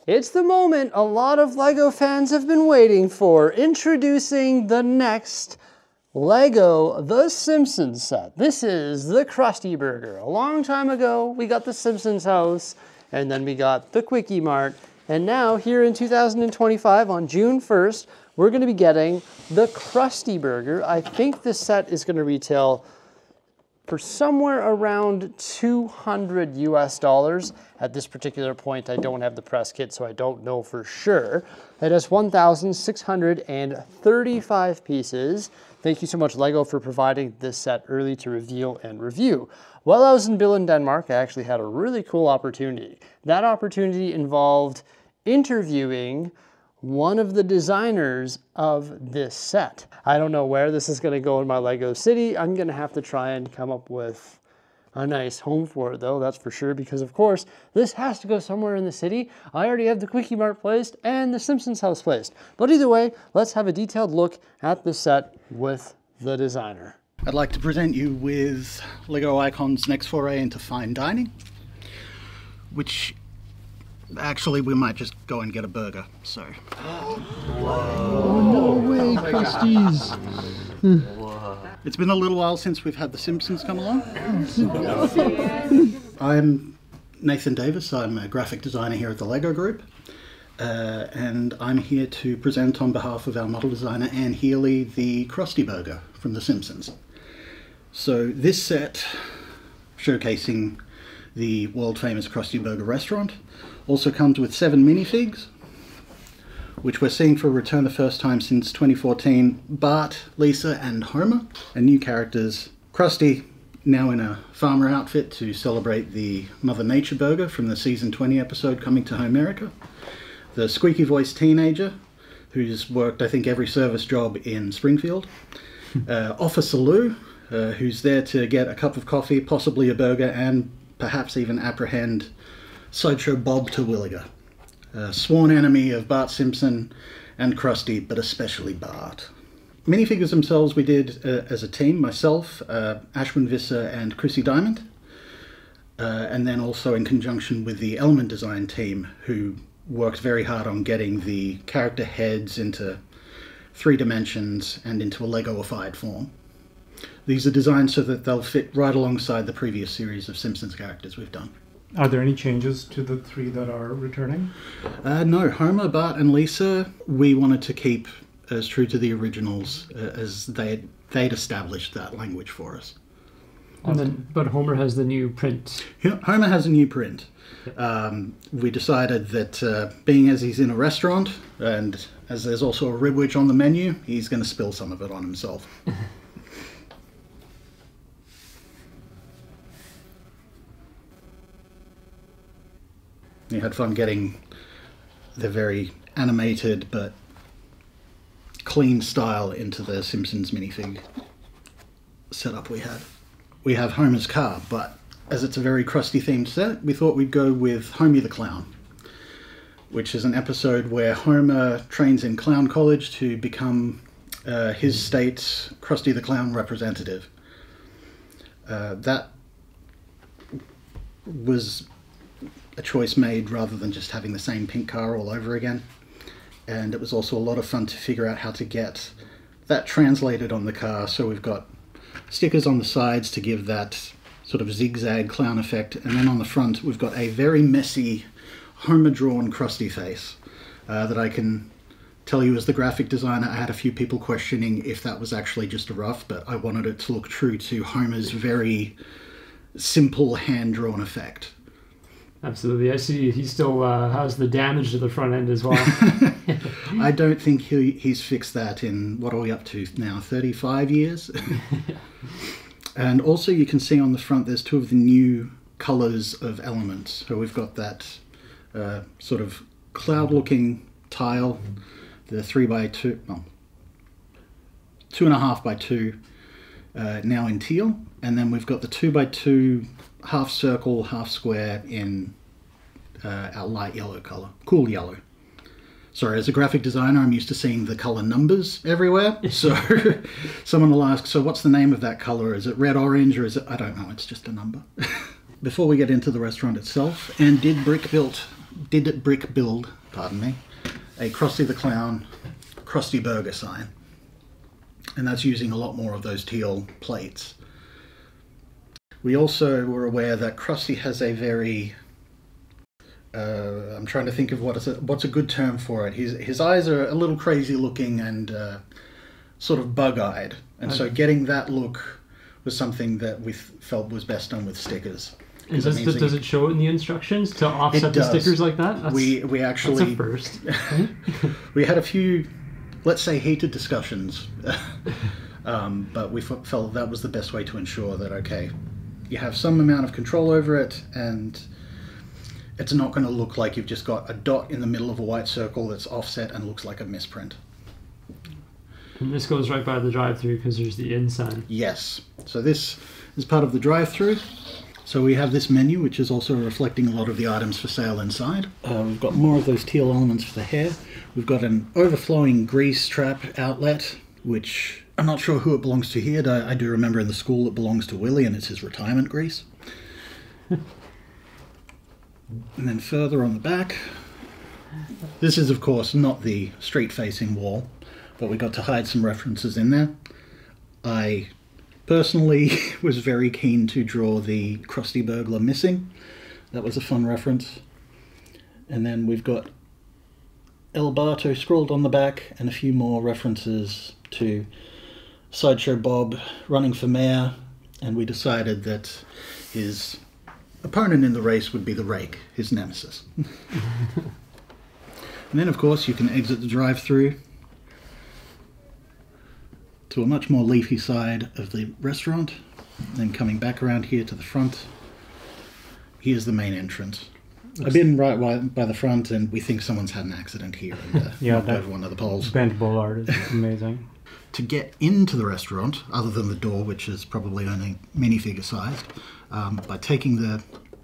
It's the moment a lot of LEGO fans have been waiting for, introducing the next LEGO The Simpsons set. This is the Krusty Burger. A long time ago, we got the Simpsons house, and then we got the Quickie Mart, and now here in 2025, on June 1st, we're gonna be getting the Krusty Burger. I think this set is gonna retail for somewhere around $200 US. At this particular point, I don't have the press kit, so I don't know for sure. It has 1,635 pieces. Thank you so much, LEGO, for providing this set early to reveal and review. While I was in Billund, Denmark, I actually had a really cool opportunity. That opportunity involved interviewing one of the designers of this set. I don't know where this is gonna go in my LEGO city. I'm gonna have to try and come up with a nice home for it though, that's for sure, because of course, this has to go somewhere in the city. I already have the Quickie Mart placed and the Simpsons house placed. But either way, let's have a detailed look at the set with the designer. I'd like to present you with LEGO Icon's next foray into fine dining, which actually, we might just go and get a burger, so. Oh, no way, Krusties. It's been a little while since we've had the Simpsons come along. I'm Nathan Davis, I'm a graphic designer here at the LEGO Group. And I'm here to present on behalf of our model designer Anne Healy the Krusty Burger from the Simpsons. So this set, showcasing the world famous Krusty Burger restaurant, also comes with 7 minifigs, which we're seeing for a return the first time since 2014. Bart, Lisa and Homer, and new characters. Krusty, now in a farmer outfit to celebrate the Mother Nature Burger from the season 20 episode Coming to America. The squeaky voiced teenager, who's worked I think every service job in Springfield. Officer Lou, who's there to get a cup of coffee, possibly a burger, and perhaps even apprehend Sideshow Bob Terwilliger, a sworn enemy of Bart Simpson and Krusty, but especially Bart. Minifigures themselves we did as a team, myself, Ashwin Visser and Chrissy Diamond, and then also in conjunction with the Element Design team, who worked very hard on getting the character heads into 3 dimensions and into a Lego-ified form. These are designed so that they'll fit right alongside the previous series of Simpsons characters we've done. Are there any changes to the 3 that are returning? No, Homer, Bart and Lisa, we wanted to keep as true to the originals as they'd established that language for us. And then, but Homer has the new print. Yeah, Homer has a new print. We decided that being as he's in a restaurant and as there's also a ribwich on the menu, he's going to spill some of it on himself. We had fun getting the very animated but clean style into the Simpsons minifig setup we had. We have Homer's car, but as it's a very Krusty themed set, we thought we'd go with Homie the Clown, which is an episode where Homer trains in clown college to become his state's Krusty the Clown representative. That was a choice made rather than just having the same pink car all over again. And it was also a lot of fun to figure out how to get that translated on the car. So we've got stickers on the sides to give that sort of zigzag clown effect. And then on the front, we've got a very messy Homer-drawn Krusty face that I can tell you as the graphic designer, I had a few people questioning if that was actually just a rough, but I wanted it to look true to Homer's very simple hand-drawn effect. Absolutely. I see he still has the damage to the front end as well. I don't think he's fixed that in, what are we up to now, 35 years? And also you can see on the front there's 2 of the new colours of elements. So we've got that sort of cloud-looking tile, the 3x2, well, 2.5 by 2 now in teal, and then we've got the 2x2 half circle, half square in our light yellow colour, cool yellow. Sorry, as a graphic designer, I'm used to seeing the colour numbers everywhere. So someone will ask, so what's the name of that colour? Is it red, orange, or is it, I don't know, it's just a number. Before we get into the restaurant itself, Anne did brick built did brick build, pardon me, a Krusty the Clown Krusty Burger sign. And that's using a lot more of those teal plates. We also were aware that Krusty has a very... I'm trying to think of what's a good term for it. His eyes are a little crazy looking and sort of bug-eyed. And so getting that look was something that we felt was best done with stickers. Does it show it in the instructions to offset the stickers like that? We actually... That's a first. We had a few, let's say, heated discussions. But we felt that was the best way to ensure that, okay, you have some amount of control over it, and it's not going to look like you've just got a dot in the middle of a white circle that's offset and looks like a misprint. And this goes right by the drive-thru because there's the in sign. Yes. So this is part of the drive-thru. So we have this menu, which is also reflecting a lot of the items for sale inside. We've got more of those teal elements for the hair. We've got an overflowing grease trap outlet, which I'm not sure who it belongs to here. I do remember in the school it belongs to Willie, and it's his retirement grease. And then further on the back, this is of course not the street-facing wall, but we got to hide some references in there. I personally was very keen to draw the Krusty Burglar missing. That was a fun reference. And then we've got El Barto scrawled on the back, and a few more references to Sideshow Bob running for mayor, and we decided that his opponent in the race would be the Rake, his nemesis. And then of course you can exit the drive-thru to a much more leafy side of the restaurant, and then coming back around here to the front, here's the main entrance. I've been right by the front, and we think someone's had an accident here and knocked over one of the poles. Bent bollard is amazing. To get into the restaurant, other than the door, which is probably only minifigure sized, by taking the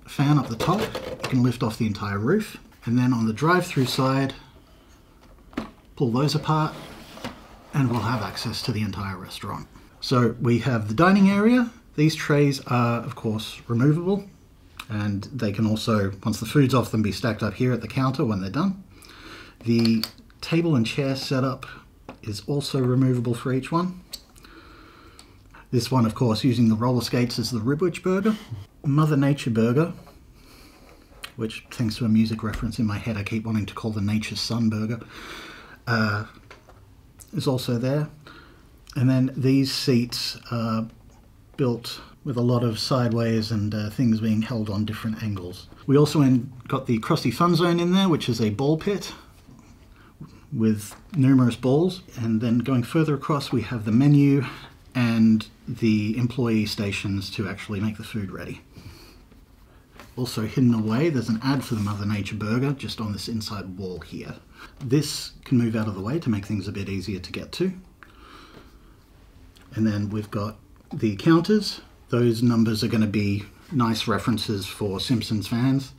fan up the top, you can lift off the entire roof, and then on the drive-through side, pull those apart, and we'll have access to the entire restaurant. So we have the dining area. These trays are, of course, removable, and they can also, once the food's off them, be stacked up here at the counter when they're done. The table and chair setup is also removable for each one. This one, of course, using the roller skates as the Ribwich burger. Mother Nature burger, which, thanks to a music reference in my head, I keep wanting to call the Nature's Son burger, is also there. And then these seats are built with a lot of sideways and things being held on different angles. We also got the Krusty Fun Zone in there, which is a ball pit with numerous balls. And then going further across, we have the menu and the employee stations to actually make the food ready. Also hidden away, there's an ad for the Mother Nature burger just on this inside wall here. This can move out of the way to make things a bit easier to get to. And then we've got the counters. Those numbers are going to be nice references for Simpsons fans.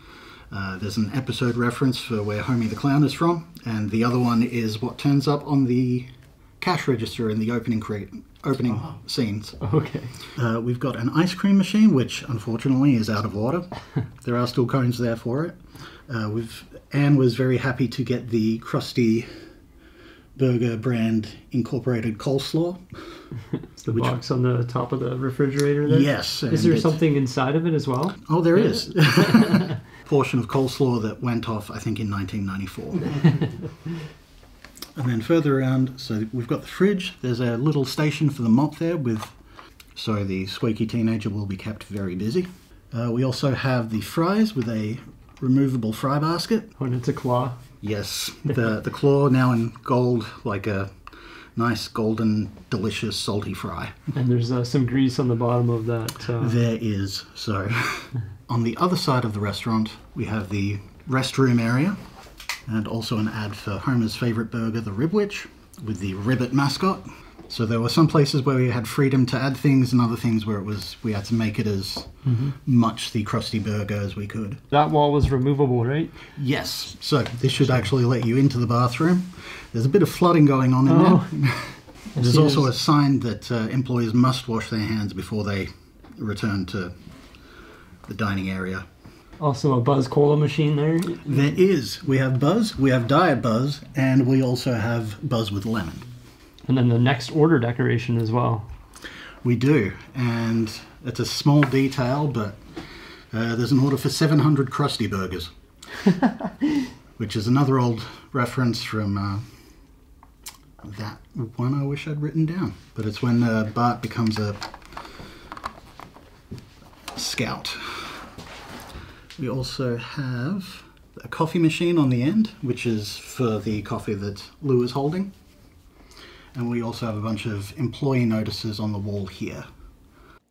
There's an episode reference for where Homie the Clown is from, and the other one is what turns up on the cash register in the opening scenes. Okay. We've got an ice cream machine, which unfortunately is out of order. There are still cones there for it. Anne was very happy to get the Krusty Burger brand incorporated coleslaw. The box on the top of the refrigerator there? Yes. Is there something inside of it as well? Oh, there is. Portion of coleslaw that went off, I think, in 1994. And then further around, so we've got the fridge. There's a little station for the mop there so the squeaky teenager will be kept very busy. We also have the fries with a removable fry basket. Oh, and it's a claw. Yes, the claw now in gold, like a nice golden, delicious, salty fry. And there's some grease on the bottom of that. There is. So on the other side of the restaurant, we have the restroom area, and also an ad for Homer's favorite burger, the Ribwich, with the Ribbit mascot. So there were some places where we had freedom to add things, and other things where we had to make it as much the Krusty Burger as we could. That wall was removable, right? Yes. So this should actually let you into the bathroom. There's a bit of flooding going on in there. There's also a sign that employees must wash their hands before they return to the dining area. Also a Buzz Cola machine there. There is. We have Buzz, we have Diet Buzz, and we also have Buzz with lemon. And then the next order decoration as well. We do, and it's a small detail, but there's an order for 700 Krusty burgers, which is another old reference from that one I wish I'd written down. But it's when Bart becomes a scout. We also have a coffee machine on the end, which is for the coffee that Lou is holding. And we also have a bunch of employee notices on the wall here.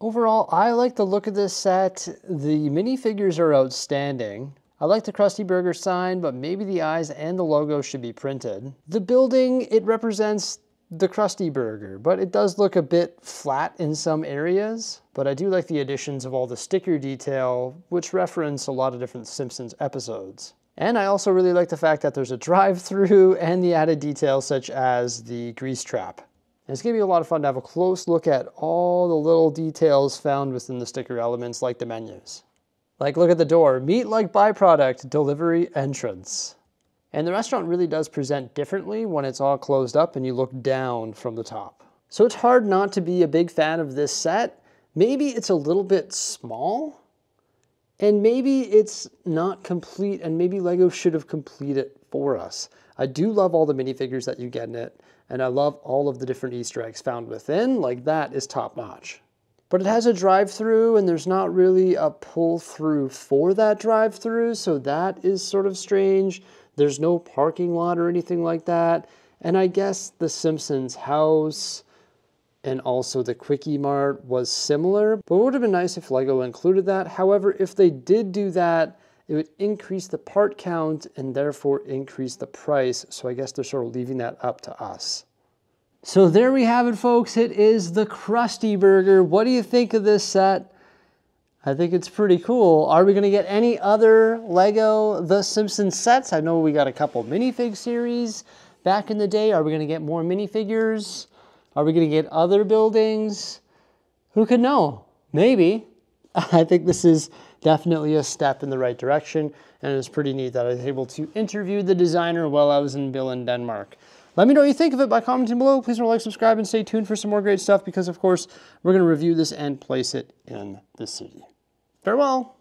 Overall, I like the look of this set. The minifigures are outstanding. I like the Krusty Burger sign, but maybe the eyes and the logo should be printed. The building, it represents the Krusty Burger, but it does look a bit flat in some areas. But I do like the additions of all the sticker detail, which reference a lot of different Simpsons episodes. And I also really like the fact that there's a drive-through and the added details such as the grease trap. And it's gonna be a lot of fun to have a close look at all the little details found within the sticker elements like the menus. Like, look at the door, meat like byproduct, delivery entrance. And the restaurant really does present differently when it's all closed up and you look down from the top. So it's hard not to be a big fan of this set. Maybe it's a little bit small, and maybe it's not complete, and maybe LEGO should have completed it for us. I do love all the minifigures that you get in it, and I love all of the different Easter eggs found within. Like, that is top notch. But it has a drive-through, and there's not really a pull-through for that drive-through, so that is sort of strange. There's no parking lot or anything like that. And I guess the Simpsons house and also the Quickie Mart was similar, but it would have been nice if LEGO included that. However, if they did do that, it would increase the part count and therefore increase the price. So I guess they're sort of leaving that up to us. So there we have it, folks. It is the Krusty Burger. What do you think of this set? I think it's pretty cool. Are we gonna get any other LEGO The Simpsons sets? I know we got a couple minifig series back in the day. Are we gonna get more minifigures? Are we gonna get other buildings? Who could know? Maybe. I think this is definitely a step in the right direction, and it's pretty neat that I was able to interview the designer while I was in Billund, Denmark. Let me know what you think of it by commenting below. Please remember to like, subscribe, and stay tuned for some more great stuff because, of course, we're going to review this and place it in the city. Farewell.